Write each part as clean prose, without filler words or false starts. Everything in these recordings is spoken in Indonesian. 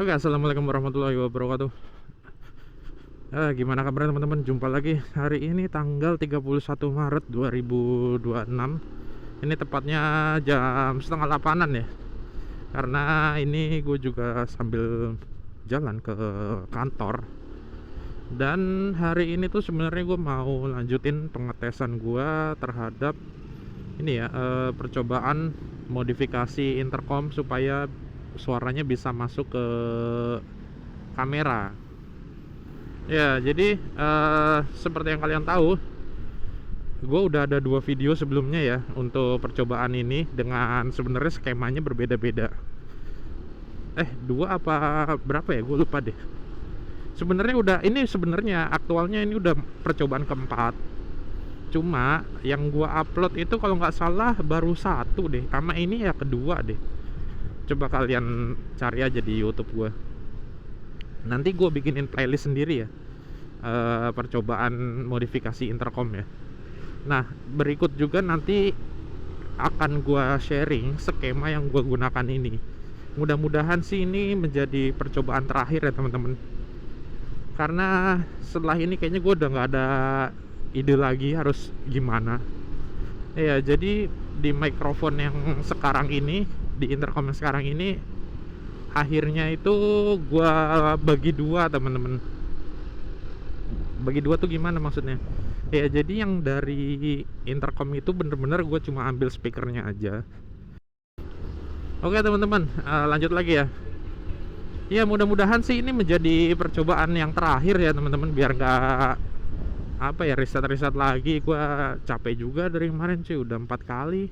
Oke, assalamualaikum warahmatullahi wabarakatuh. Gimana kabar teman-teman? Jumpa lagi hari ini tanggal 31 Maret 2026. Ini tepatnya jam setengah 8-an ya. Karena ini gue juga sambil jalan ke kantor. Dan hari ini tuh sebenarnya gue mau lanjutin pengetesan gue terhadap ini ya, percobaan modifikasi intercom supaya suaranya bisa masuk ke kamera. Ya, jadi seperti yang kalian tahu, gue udah ada 2 video sebelumnya ya untuk percobaan ini dengan sebenarnya skemanya berbeda-beda. Dua apa berapa ya? Gue lupa deh. Sebenarnya udah ini sebenarnya aktualnya ini udah percobaan keempat. Cuma yang gue upload itu kalau nggak salah baru satu deh. Sama ini ya kedua deh. Coba kalian cari aja di YouTube gue. Nanti gue bikinin playlist sendiri ya, percobaan modifikasi intercom ya. Nah, berikut juga nanti akan gue sharing skema yang gue gunakan ini. Mudah-mudahan sih ini menjadi percobaan terakhir ya teman-teman. Karena setelah ini kayaknya gue udah nggak ada ide lagi harus gimana. Ya, jadi di mikrofon yang sekarang ini, di intercom yang sekarang ini, akhirnya itu gue bagi dua teman-teman. Bagi dua tuh gimana maksudnya? Ya jadi yang dari intercom itu bener-bener gue cuma ambil speakernya aja. Oke teman-teman, lanjut lagi ya. Ya mudah-mudahan sih ini menjadi percobaan yang terakhir ya teman-teman, biar nggak apa ya riset lagi. Gue capek juga dari kemarin cuy, udah 4 kali.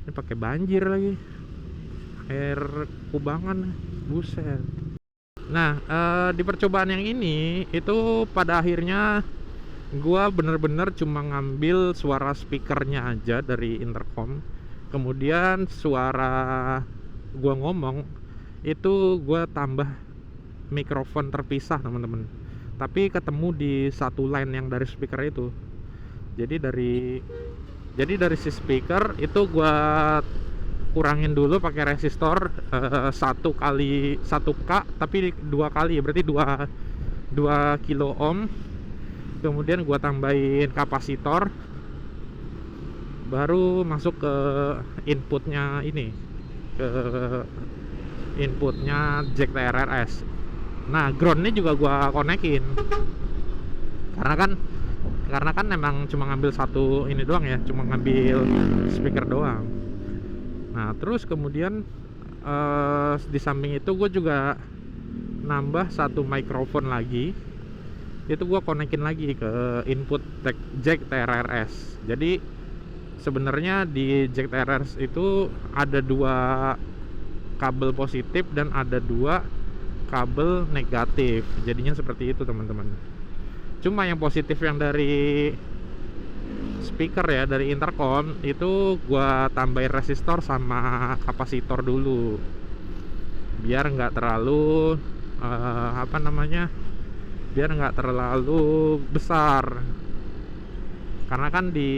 Ini pakai banjir lagi, air kubangan, buset. Nah, di percobaan yang ini itu pada akhirnya gua bener-bener cuma ngambil suara speakernya aja dari intercom. Kemudian suara gua ngomong itu gua tambah mikrofon terpisah teman-teman. Tapi ketemu di satu line yang dari speaker itu. Jadi dari si speaker itu gua kurangin dulu pakai resistor 1 k tapi 2 kali, berarti 2 kilo ohm. Kemudian gua tambahin kapasitor, baru masuk ke inputnya ini, ke inputnya jack TRRS. Nah, groundnya juga gua konekin karena kan memang cuma ngambil satu ini doang ya, cuma ngambil speaker doang. Nah terus kemudian di samping itu gue juga nambah satu mikrofon lagi. Itu gue konekin lagi ke input jack TRRS. Jadi sebenarnya di jack TRRS itu ada 2 kabel positif dan ada 2 kabel negatif. Jadinya seperti itu teman-teman. Cuma yang positif yang dari speaker ya, dari intercom itu gua tambahin resistor sama kapasitor dulu biar nggak terlalu biar nggak terlalu besar. Karena kan di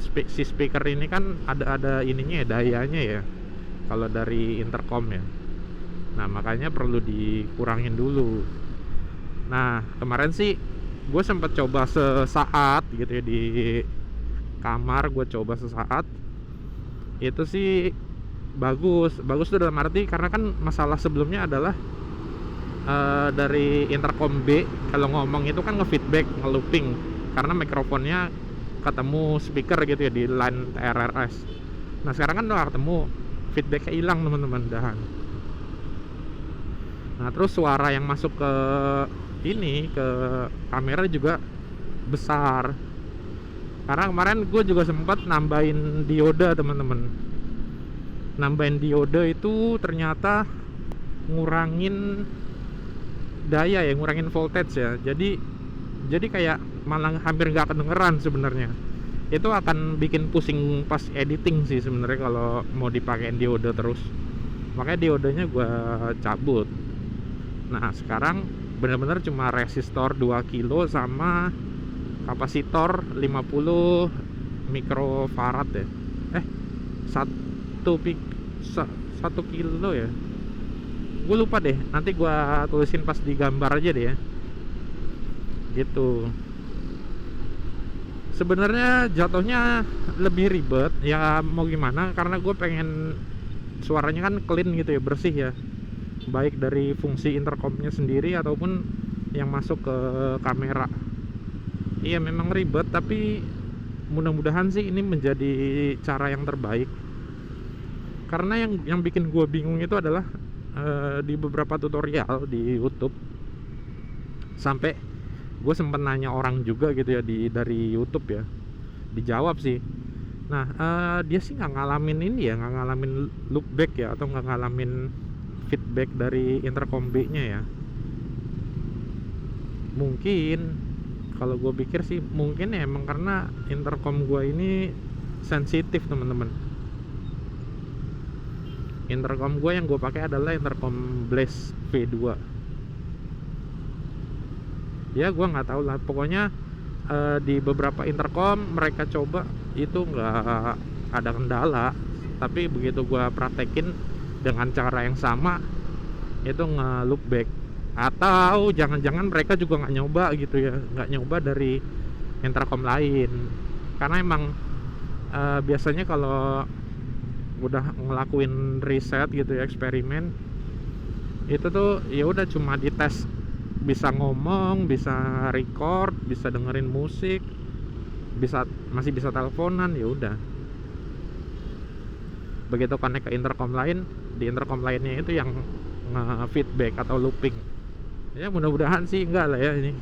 si speaker ini kan ada ininya ya, dayanya ya, kalau dari intercom ya. Nah makanya perlu dikurangin dulu. Nah kemarin sih gue sempat coba sesaat gitu ya di kamar, gue coba sesaat. Itu sih bagus tuh dalam arti karena kan masalah sebelumnya adalah dari intercom B kalau ngomong itu kan ngefeedback, ngelooping karena mikrofonnya ketemu speaker gitu ya di line TRRS. Nah sekarang kan udah ketemu, feedbacknya hilang teman-teman dahan. Nah terus suara yang masuk ke ini ke kamera juga besar karena kemarin gue juga sempat nambahin dioda teman-teman. Nambahin dioda itu ternyata ngurangin daya ya, ngurangin voltage ya. Jadi kayak malah hampir nggak kedengeran sebenarnya. Itu akan bikin pusing pas editing sih sebenarnya kalau mau dipakein dioda terus. Makanya diodanya gue cabut. Nah sekarang bener-bener cuma resistor 2 kilo sama kapasitor 50 mikrofarad ya. 1 kilo ya. Gue lupa deh, nanti gue tulisin pas di gambar aja deh ya. Gitu. Sebenarnya jatuhnya lebih ribet ya, mau gimana, karena gue pengen suaranya kan clean gitu ya, bersih ya, baik dari fungsi intercomnya sendiri ataupun yang masuk ke kamera. Iya memang ribet, tapi mudah-mudahan sih ini menjadi cara yang terbaik. Karena yang bikin gue bingung itu adalah di beberapa tutorial di YouTube, sampai gue sempat nanya orang juga gitu ya dari YouTube ya, dijawab sih. Nah dia sih nggak ngalamin ini ya, nggak ngalamin loopback ya, atau nggak ngalamin feedback dari intercom B-nya ya. Mungkin kalau gue pikir sih mungkin ya emang karena intercom gue ini sensitif teman-teman. Intercom gue yang gue pakai adalah intercom Blaze V2. Ya gue nggak tahu lah, pokoknya di beberapa intercom mereka coba itu nggak ada kendala, tapi begitu gue praktekin dengan cara yang sama itu nge-loopback. Atau jangan-jangan mereka juga nggak nyoba gitu ya, nggak nyoba dari intercom lain, karena emang biasanya kalau udah ngelakuin riset gitu ya, eksperimen itu tuh ya udah cuma dites bisa ngomong, bisa record, bisa dengerin musik, masih bisa teleponan, ya udah. Begitu connect ke intercom lain, di intercom lainnya itu yang feedback atau looping. Ya mudah-mudahan sih enggak lah ya ini,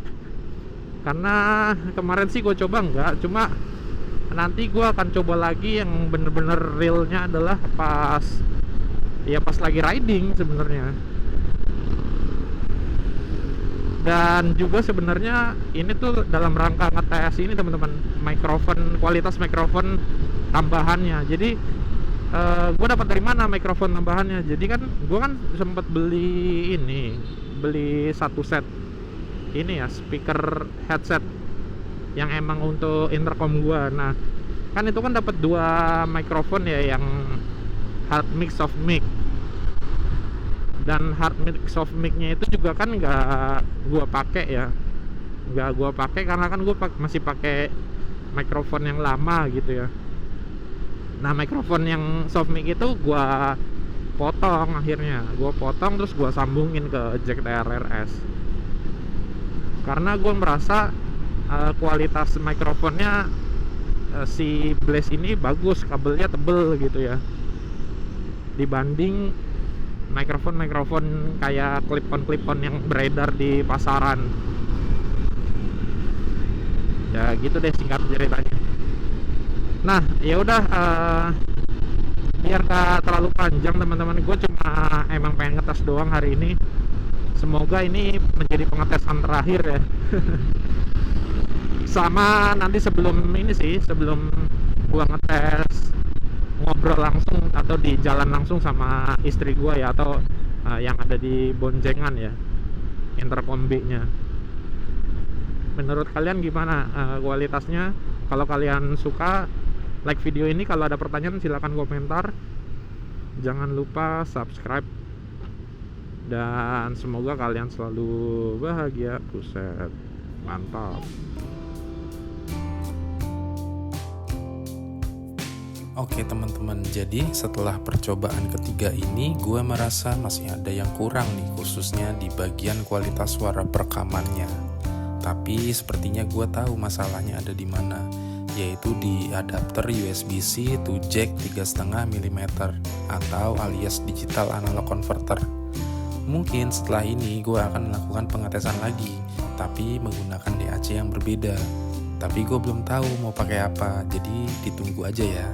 karena kemarin sih gue coba enggak, cuma nanti gue akan coba lagi yang bener-bener realnya adalah pas lagi riding sebenarnya. Dan juga sebenarnya ini tuh dalam rangka ngetes ini teman-teman, mikrofon, kualitas mikrofon tambahannya. Jadi gue dapat dari mana mikrofon tambahannya? Jadi kan gue kan sempat beli satu set ini ya, speaker headset yang emang untuk intercom gua. Nah kan itu kan dapat 2 mikrofon ya, yang hard mix soft mic. Dan hard mix soft mic-nya itu juga kan nggak gua pakai ya, karena kan gua masih pakai mikrofon yang lama gitu ya. Nah mikrofon yang soft mic itu gua potong, terus gua sambungin ke jack TRRS, karena gua merasa kualitas mikrofonnya si Blaze ini bagus, kabelnya tebel gitu ya, dibanding mikrofon kayak clip-on yang beredar di pasaran. Ya gitu deh singkat ceritanya. Nah ya udah, biar gak terlalu panjang teman-teman, gue cuma emang pengen ngetes doang hari ini. Semoga ini menjadi pengetesan terakhir ya. Sama nanti sebelum gua ngetes ngobrol langsung atau di jalan langsung sama istri gua ya, atau yang ada di boncengan ya, intercom B-nya. Menurut kalian gimana kualitasnya? Kalau kalian suka, like video ini. Kalau ada pertanyaan silahkan komentar. Jangan lupa subscribe. Dan semoga kalian selalu bahagia. Buset, mantap. Oke teman-teman, jadi setelah percobaan ketiga ini gue merasa masih ada yang kurang nih, khususnya di bagian kualitas suara perekamannya. Tapi sepertinya gue tahu masalahnya ada di mana, yaitu di adapter USB-C to jack 3,5 mm atau alias digital analog converter. Mungkin setelah ini gue akan melakukan pengetesan lagi, tapi menggunakan DAC yang berbeda. Tapi gue belum tahu mau pakai apa, jadi ditunggu aja ya.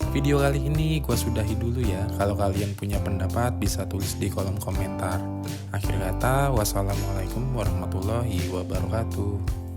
Video kali ini gue sudahi dulu ya. Kalau kalian punya pendapat bisa tulis di kolom komentar. Akhir kata, wassalamualaikum warahmatullahi wabarakatuh.